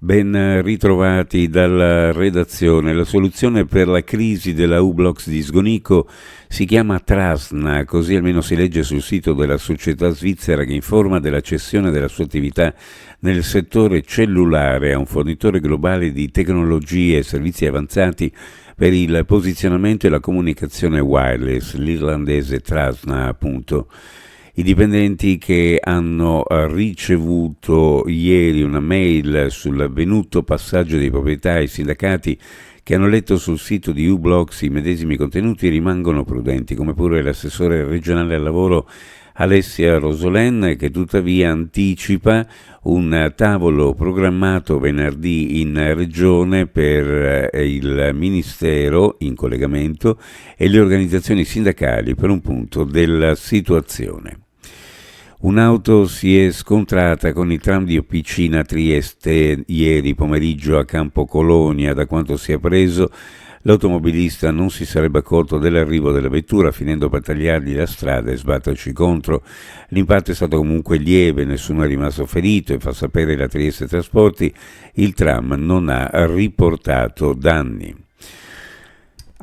Ben ritrovati dalla redazione. La soluzione per la crisi della U-Blox di Sgonico si chiama Trasna, così almeno si legge sul sito della società svizzera che informa della cessione della sua attività nel settore cellulare a un fornitore globale di tecnologie e servizi avanzati per il posizionamento e la comunicazione wireless, l'irlandese Trasna appunto. I dipendenti che hanno ricevuto ieri una mail sull'avvenuto passaggio di proprietà ai sindacati che hanno letto sul sito di U-Blox i medesimi contenuti rimangono prudenti, come pure l'assessore regionale al lavoro Alessia Rosolen, che tuttavia anticipa un tavolo programmato venerdì in regione per il Ministero in collegamento e le organizzazioni sindacali per un punto della situazione. Un'auto si è scontrata con il tram di Officina a Trieste ieri pomeriggio a Campo Colonia. Da quanto si è appreso, l'automobilista non si sarebbe accorto dell'arrivo della vettura, finendo per tagliargli la strada e sbatterci contro. L'impatto è stato comunque lieve, nessuno è rimasto ferito e, fa sapere la Trieste Trasporti, il tram non ha riportato danni.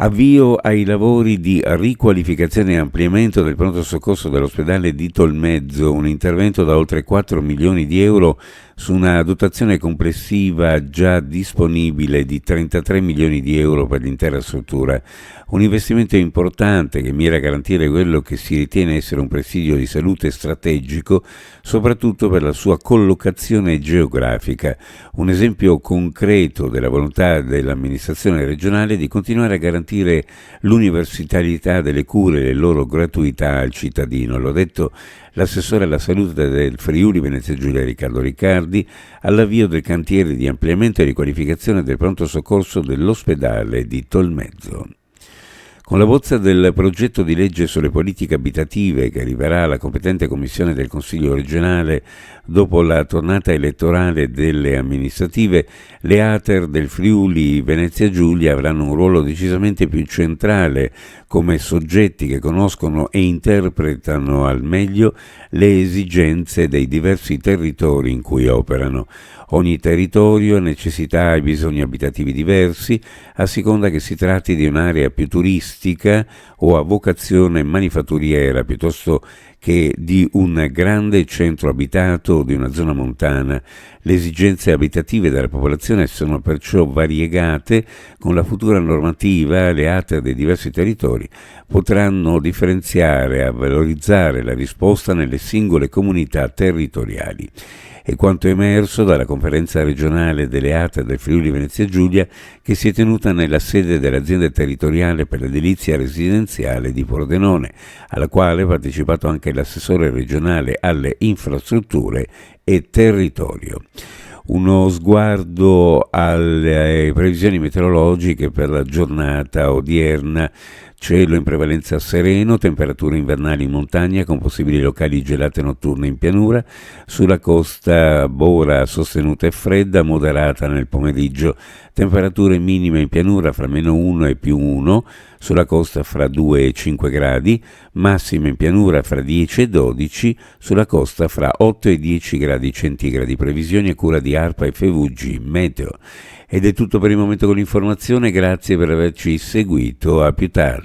Avvio ai lavori di riqualificazione e ampliamento del pronto soccorso dell'ospedale di Tolmezzo, un intervento da oltre 4 milioni di euro su una dotazione complessiva già disponibile di 33 milioni di euro per l'intera struttura. Un investimento importante che mira a garantire quello che si ritiene essere un presidio di salute strategico, soprattutto per la sua collocazione geografica. Un esempio concreto della volontà dell'amministrazione regionale di continuare a garantire l'universalità delle cure e le loro gratuità al cittadino. L'ho detto l'assessore alla salute del Friuli Venezia Giulia Riccardo Riccardi all'avvio del cantiere di ampliamento e riqualificazione del pronto soccorso dell'ospedale di Tolmezzo. Con la bozza del progetto di legge sulle politiche abitative che arriverà alla competente commissione del Consiglio regionale dopo la tornata elettorale delle amministrative, le ATER del Friuli Venezia Giulia avranno un ruolo decisamente più centrale come soggetti che conoscono e interpretano al meglio le esigenze dei diversi territori in cui operano. Ogni territorio ha necessità e bisogni abitativi diversi, a seconda che si tratti di un'area più turistica o a vocazione manifatturiera piuttosto che di un grande centro abitato o di una zona montana. Le esigenze abitative della popolazione sono perciò variegate. Con la futura normativa, le ATER dei diversi territori potranno differenziare e valorizzare la risposta nelle singole comunità territoriali. E quanto emerso dalla conferenza regionale delle ATER del Friuli Venezia Giulia che si è tenuta nella sede dell'azienda territoriale per l'edilizia residenziale di Pordenone, alla quale ha partecipato anche l'assessore regionale alle infrastrutture e territorio. Uno sguardo alle previsioni meteorologiche per la giornata odierna. Cielo in prevalenza sereno, temperature invernali in montagna con possibili locali gelate notturne in pianura, sulla costa bora sostenuta e fredda, moderata nel pomeriggio, temperature minime in pianura fra -1 e +1, sulla costa fra 2 e 5 gradi, massime in pianura fra 10 e 12, sulla costa fra 8 e 10 gradi centigradi. Previsioni a cura di ARPA e FVG Meteo. Ed è tutto per il momento con l'informazione, grazie per averci seguito, a più tardi.